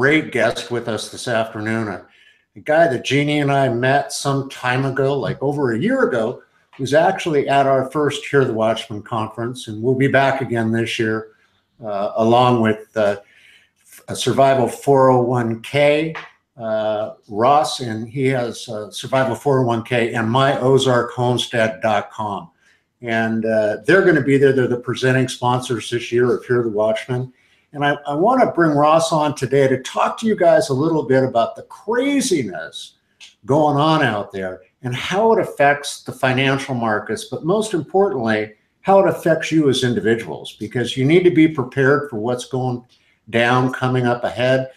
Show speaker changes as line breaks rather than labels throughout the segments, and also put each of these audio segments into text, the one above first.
great guest with us this afternoon, a guy that Jeannie and I met some time ago, like over a year ago, who's actually at our first Hear the Watchman conference, and we'll be back again this year, along with a Survival 401k, Ross, and he has Survival 401k and myozarkhomestead.com. And they're going to be there. They're the presenting sponsors this year of Hear the Watchman. And I want to bring Ross on today to talk to you guys a little bit about the craziness going on out there and how it affects the financial markets, but most importantly, how it affects you as individuals, because you need to be prepared for what's going down coming up ahead.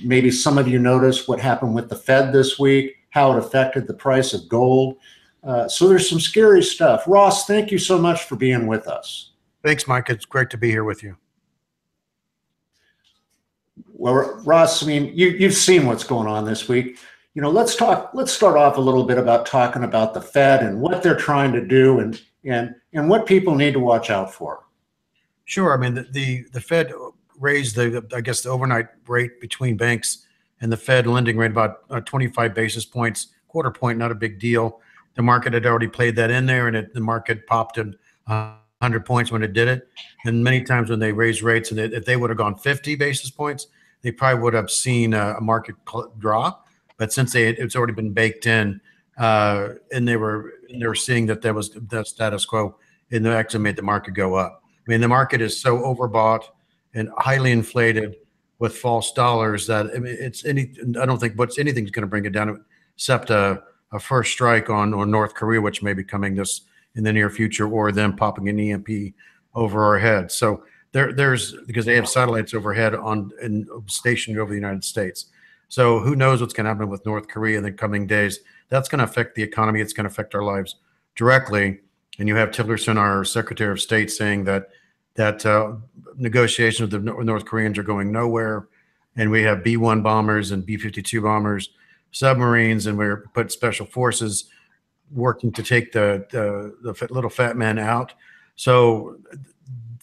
Maybe some of you noticed what happened with the Fed this week, how it affected the price of gold. So there's some scary stuff. Ross, thank you so much for being with us.
Thanks, Mike. It's great to be here with you.
Well, Ross, I mean, you've seen what's going on this week. You know, let's start off a little bit about talking about the Fed and what they're trying to do and what people need to watch out for.
Sure. I mean, the Fed raised the overnight rate between banks and the Fed lending rate about 25 basis points, quarter point, not a big deal. The market had already played that in there, and the market popped in 100 points when it did it. And many times when they raised rates, and if they would have gone 50 basis points, they probably would have seen a market drop. But since it's already been baked in, and they were seeing that there was the status quo, and they actually made the market go up. I mean, the market is so overbought and highly inflated with false dollars that I don't think anything's going to bring it down except a first strike on North Korea, which may be coming this in the near future, or them popping an EMP over our head. So there's because they have satellites overhead and stationed over the United States. So who knows what's going to happen with North Korea in the coming days? That's going to affect the economy. It's going to affect our lives directly. And you have Tillerson, our Secretary of State, saying that negotiations with the North Koreans are going nowhere. And we have B-1 bombers and B-52 bombers, submarines, and we're put special forces working to take the little fat man out. So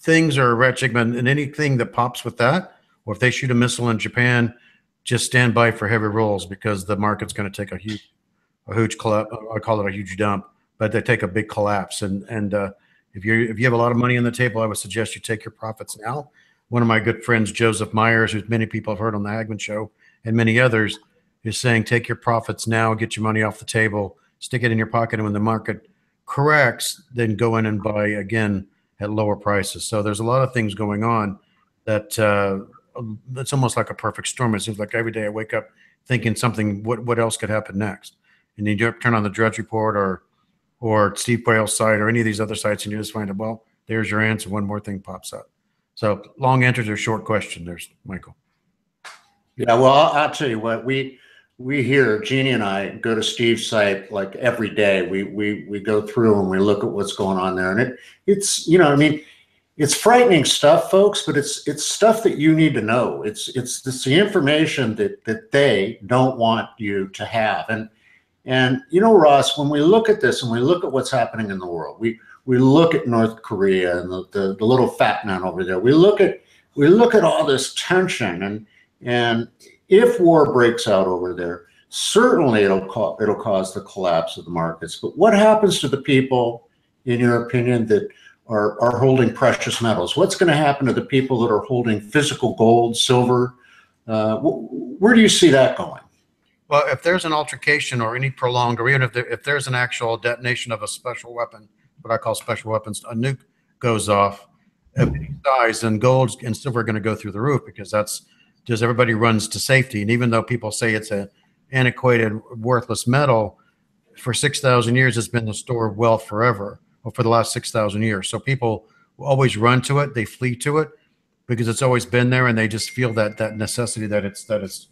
things are wretched, and anything that pops with that, or if they shoot a missile in Japan, just stand by for heavy rolls, because the market's going to take a huge collapse. I call it a huge dump, but they take a big collapse. And if you have a lot of money on the table, I would suggest you take your profits now. One of my good friends, Joseph Myers, who many people have heard on the Hagman Show, and many others, is saying take your profits now, get your money off the table, stick it in your pocket, and when the market corrects, then go in and buy again at lower prices. So there's a lot of things going on that it's almost like a perfect storm. It seems like every day I wake up thinking something, what else could happen next? And you turn on the Drudge Report or Steve Quayle's site or any of these other sites, and you just find out, well, there's your answer. One more thing pops up. So long answers or short question. There's Michael.
Yeah, well, I'll tell you what, we here, Jeannie and I go to Steve's site like every day. We go through and we look at what's going on there, and it's you know, I mean, it's frightening stuff, folks, but it's stuff that you need to know. It's the information that they don't want you to have. And you know, Ross, when we look at this and we look at what's happening in the world, we look at North Korea and the little fat man over there. We look at all this tension, and if war breaks out over there, certainly it'll cause the collapse of the markets. But what happens to the people, in your opinion, that are holding precious metals? What's going to happen to the people that are holding physical gold, silver? Where do you see that going?
Well, if there's an altercation or any prolonged, or even if there's an actual detonation of a special weapon, what I call special weapons, a nuke goes off, of any size, then gold and silver are going to go through the roof, because that's just everybody runs to safety. And even though people say it's an antiquated, worthless metal, for 6,000 years, it's been the store of wealth forever. For the last 6,000 years. So people always run to it. They flee to it because it's always been there, and they just feel that necessity that it's the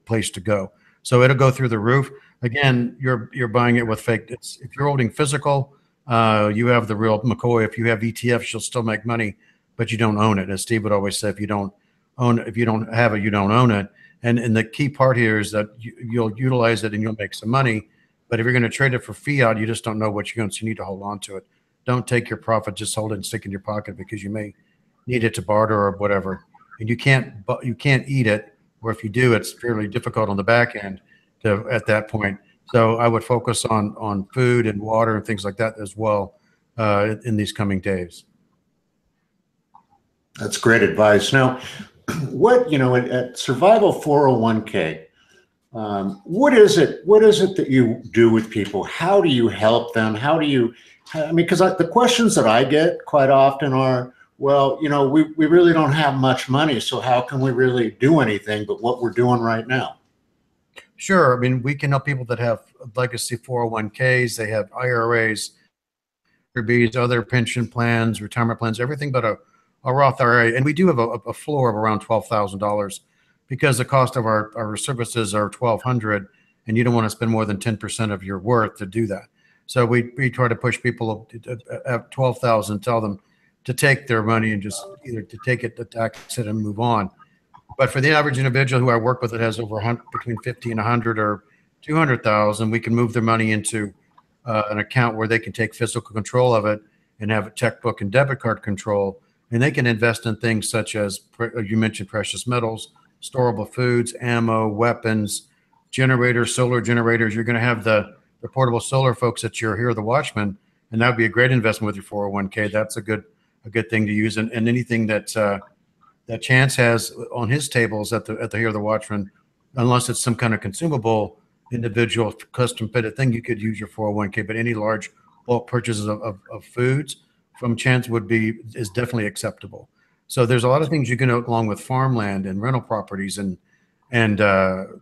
place to go. So it'll go through the roof. Again, you're buying it with fake. If you're holding physical, you have the real McCoy. If you have ETFs, you'll still make money, but you don't own it. As Steve would always say, if you don't have it, you don't own it. And the key part here is that you'll utilize it and you'll make some money. But if you're going to trade it for fiat, you just don't know what you're going to. So you need to hold on to it. Don't take your profit, just hold it and stick it in your pocket, because you may need it to barter or whatever. and you can't eat it, or if you do, it's fairly difficult on the back end at that point. So I would focus on food and water and things like that as well in these coming days.
That's great advice. Now, what, at Survival 401k, what is it? What is it that you do with people? How do you help them? How do you, I mean, because the questions that I get quite often are, well, we really don't have much money, so how can we really do anything but what we're doing right now?
Sure. I mean, we can help people that have legacy 401ks, they have IRAs, Bs, other pension plans, retirement plans, everything but a Roth IRA. And we do have a floor of around $12,000 because the cost of our services are $1,200, and you don't want to spend more than 10% of your worth to do that. So we try to push people at 12,000, tell them to take their money and just either to take it, to tax it, and move on. But for the average individual who I work with that has over between 50 and 100 or 200,000, we can move their money into an account where they can take physical control of it and have a checkbook and debit card control. And they can invest in things such as, you mentioned, precious metals, storable foods, ammo, weapons, generators, solar generators. You're going to have the portable solar folks that you're here, the Watchmen, and that would be a great investment with your 401k. That's a good thing to use. And anything that Chance has on his tables at the Here the Watchman, unless it's some kind of consumable, individual custom fitted thing, you could use your 401k. But any large bulk purchases of foods from Chance is definitely acceptable. So there's a lot of things you can do along with farmland and rental properties and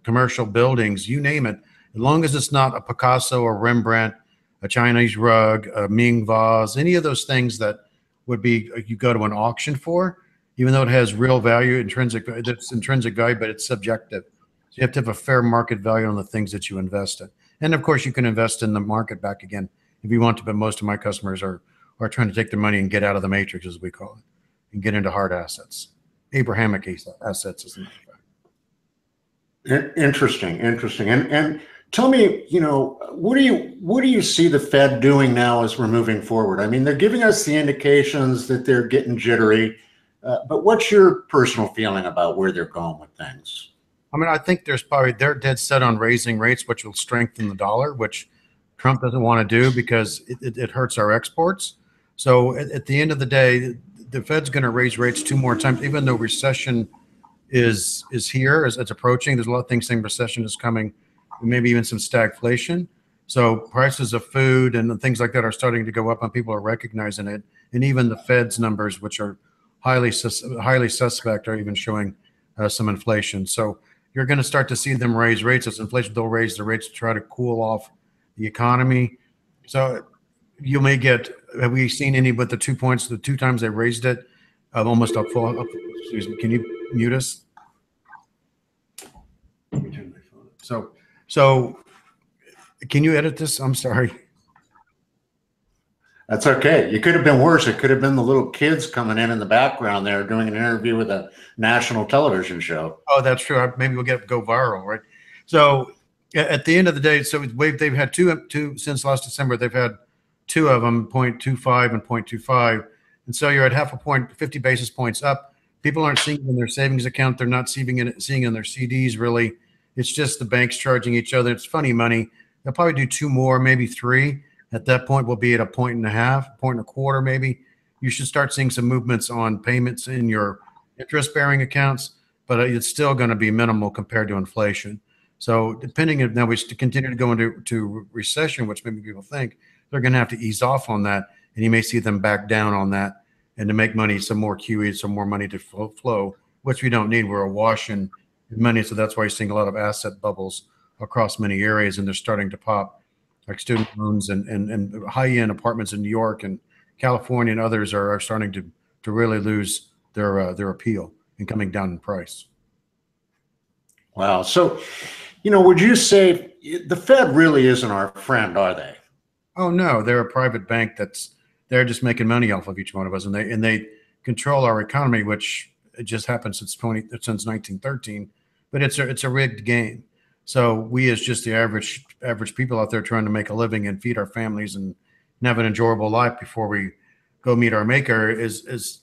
commercial buildings, you name it, as long as it's not a Picasso or Rembrandt, a Chinese rug, a Ming vase, any of those things that would be you go to an auction for, even though it has real value, intrinsic value, but it's subjective. So you have to have a fair market value on the things that you invest in. And of course, you can invest in the market back again if you want to, but most of my customers are trying to take their money and get out of the matrix, as we call it, and get into hard assets. Abrahamic assets, as a matter of fact.
Interesting. And tell me, what do you see the Fed doing now as we're moving forward? I mean, they're giving us the indications that they're getting jittery, but what's your personal feeling about where they're going with things?
I mean, I think they're dead set on raising rates, which will strengthen the dollar, which Trump doesn't want to do because it hurts our exports. So at the end of the day, the Fed's going to raise rates 2 more times, even though recession is here, as it's approaching. There's a lot of things saying recession is coming, maybe even some stagflation. So prices of food and things like that are starting to go up, and people are recognizing it. And even the Fed's numbers, which are highly suspect, are even showing some inflation. So you're going to start to see them raise rates. As inflation, they'll raise the rates to try to cool off the economy. So you may get, have we seen any with the 2 points, the 2 times they raised it, almost up full? Excuse me, can you mute us? Let me turn my phone up. So can you edit this? I'm sorry.
That's okay. You could have been worse. It could have been the little kids coming in the background there doing an interview with a national television show.
Oh, that's true. Maybe we'll go viral, right? So at the end of the day, so they've had two since last December. They've had 2 of them, 0.25 and 0.25. And so you're at half a point, 50 basis points up. People aren't seeing it in their savings account. They're not seeing it in their CDs, really. It's just the banks charging each other. It's funny money. They'll probably do 2 more, maybe 3. At that point, we'll be at 1.5 1.25, maybe. You should start seeing some movements on payments in your interest-bearing accounts, but it's still going to be minimal compared to inflation. So depending if now we continue to go into recession, which maybe people think, they're going to have to ease off on that, and you may see them back down on that, and to make money, some more QE, some more money to flow, which we don't need. We're awash in money, so that's why you're seeing a lot of asset bubbles across many areas, and they're starting to pop, like student loans and high-end apartments in New York and California and others are starting to really lose their appeal and coming down in price.
Wow. So, would you say the Fed really isn't our friend, are they?
Oh no, they're a private bank they're just making money off of each one of us, and they control our economy, which it just happened since 1913, but it's a rigged game. So we, as just the average people out there trying to make a living and feed our families and have an enjoyable life before we go meet our maker, is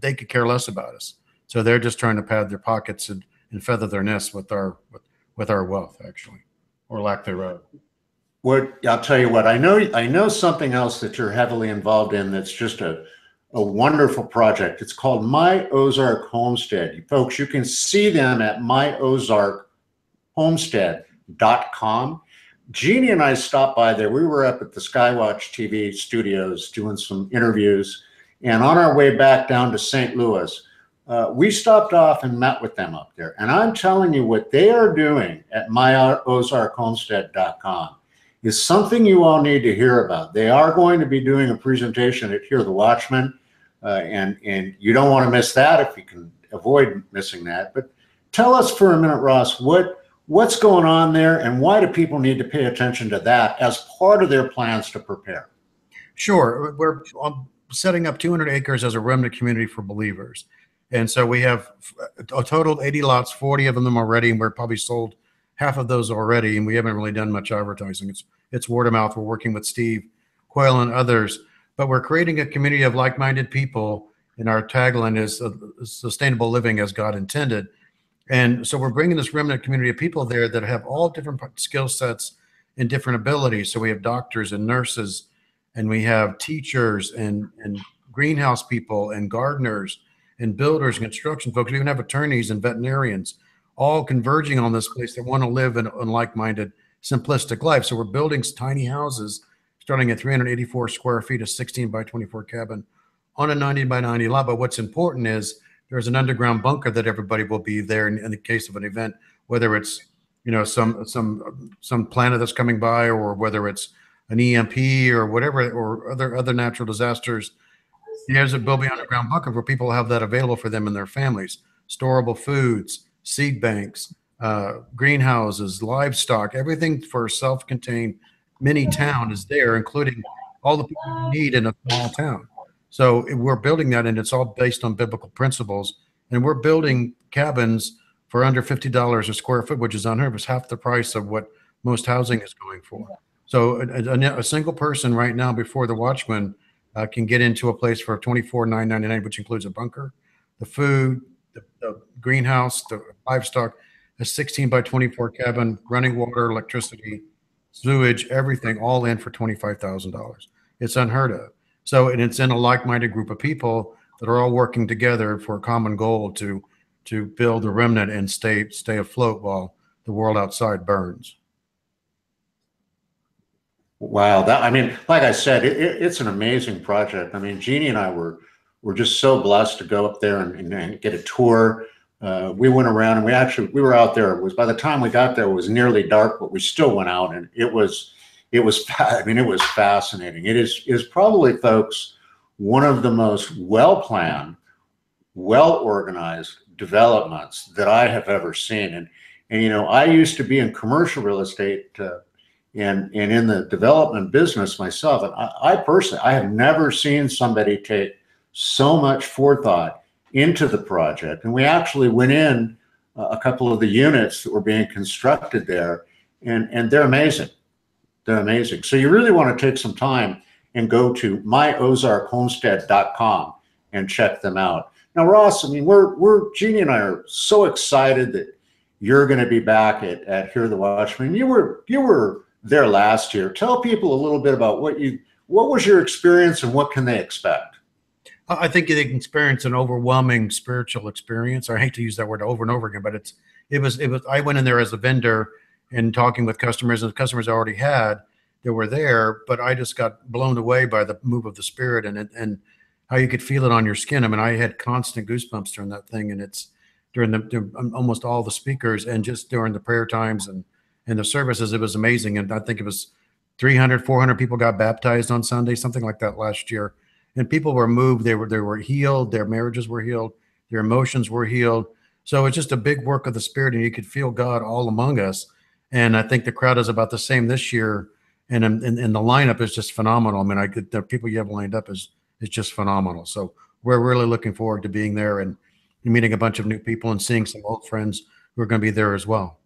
they could care less about us. So they're just trying to pad their pockets and feather their nests with our wealth, actually, or lack thereof.
What I'll tell you what, I know something else that you're heavily involved in that's just a wonderful project. It's called My Ozark Homestead. Folks, you can see them at myozarkhomestead.com. Jeannie and I stopped by there. We were up at the Skywatch TV studios doing some interviews. And on our way back down to St. Louis, we stopped off and met with them up there. And I'm telling you, what they are doing at myozarkhomestead.com is something you all need to hear about. They are going to be doing a presentation at Hear the Watchman, and you don't want to miss that if you can avoid missing that. But tell us for a minute, Ross, what's going on there, and why do people need to pay attention to that as part of their plans to prepare?
Sure. We're setting up 200 acres as a remnant community for believers. And so we have a total of 80 lots, 40 of them already, and we're probably sold half of those already, and we haven't really done much advertising. It's word of mouth. We're working with Steve Quayle and others, but we're creating a community of like-minded people, and our tagline is sustainable living as God intended. And so we're bringing this remnant community of people there that have all different skill sets and different abilities. So we have doctors and nurses, and we have teachers and greenhouse people and gardeners and builders and construction folks. We even have attorneys and veterinarians, all converging on this place that want to live in a like-minded, simplistic life. So we're building tiny houses starting at 384 square feet, a 16 by 24 cabin on a 90 by 90 lot. But what's important is there's an underground bunker that everybody will be there in the case of an event, whether it's, you know, some planet that's coming by, or whether it's an EMP or whatever, or other natural disasters. There's a Bilby underground bunker where people have that available for them and their families. Storable foods, seed banks, greenhouses, livestock, everything for a self-contained mini town is there, including all the people you need in a small town. So we're building that, and it's all based on biblical principles. And we're building cabins for under $50 a square foot, which is unheard of. It's half the price of what most housing is going for. So a single person right now before the Watchman can get into a place for $24,999, which includes a bunker, the food, the greenhouse, the livestock, a 16 by 24 cabin, running water, electricity, sewage, everything, all in for $25,000. It's unheard of. So, and it's in a like-minded group of people that are all working together for a common goal to build a remnant and stay afloat while the world outside burns.
Wow, I mean, like I said, it's an amazing project. I mean, Jeannie and I were just so blessed to go up there and get a tour. We went around, and we were out there. It was, by the time we got there, it was nearly dark, but we still went out, and it was I mean, it was fascinating. It is probably, folks, one of the most well-planned, well-organized developments that I have ever seen. And you know, I used to be in commercial real estate. And in the development business myself, and I personally, I have never seen somebody take so much forethought into the project. And we actually went in a couple of the units that were being constructed there, and they're amazing. They're amazing. So you really want to take some time and go to myozarkhomestead.com and check them out. Now, Ross, I mean, Jeannie and I are so excited that you're going to be back at Hear the Watchman. You were there last year. Tell people a little bit about what was your experience, and what can they expect?
I think they can experience an overwhelming spiritual experience. I hate to use that word over and over again, but it was. I went in there as a vendor and talking with customers, and the customers I already had that were there, but I just got blown away by the move of the Spirit and how you could feel it on your skin. I mean, I had constant goosebumps during that thing, and it's during almost all the speakers, and just during the prayer times and the services, it was amazing. And I think it was 300, 400 people got baptized on Sunday, something like that last year. And people were moved. They were healed. Their marriages were healed. Their emotions were healed. So it's just a big work of the Spirit, and you could feel God all among us. And I think the crowd is about the same this year. And the lineup is just phenomenal. I mean, the people you have lined up is just phenomenal. So we're really looking forward to being there and meeting a bunch of new people and seeing some old friends who are going to be there as well.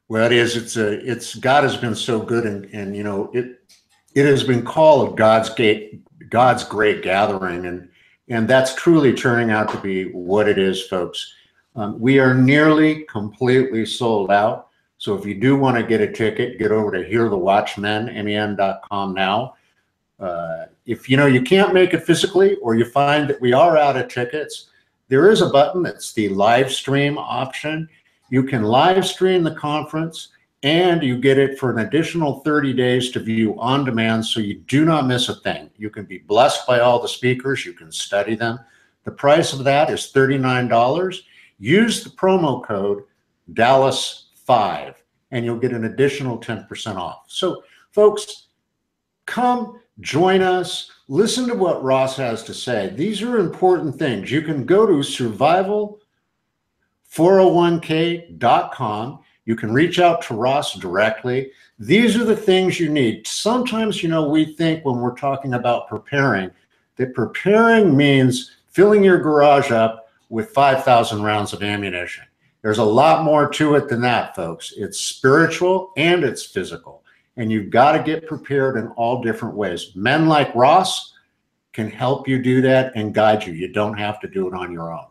Well, it's God has been so good, and you know, it has been called God's great gathering, And that's truly turning out to be what it is, folks. We are nearly completely sold out. So if you do want to get a ticket, get over to hearthewatchmen.com now. If you can't make it physically, or you find that we are out of tickets, there is a button that's the live stream option. You can live stream the conference, and you get it for an additional 30 days to view on demand, so you do not miss a thing. You can be blessed by all the speakers. You can study them. The price of that is $39. Use the promo code Dallas5, and you'll get an additional 10% off. So, folks, come join us. Listen to what Ross has to say. These are important things. You can go to survival401k.com. You can reach out to Ross directly. These are the things you need. Sometimes, we think when we're talking about preparing, that preparing means filling your garage up with 5,000 rounds of ammunition. There's a lot more to it than that, folks. It's spiritual and it's physical. And you've got to get prepared in all different ways. Men like Ross can help you do that and guide you. You don't have to do it on your own.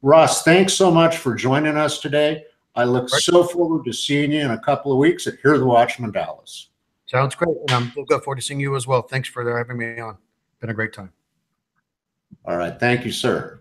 Ross, thanks so much for joining us today. I look so forward to seeing you in a couple of weeks at Hear the Watchman Dallas.
Sounds great. And I'm looking forward to seeing you as well. Thanks for having me on. Been a great time.
All right. Thank you, sir.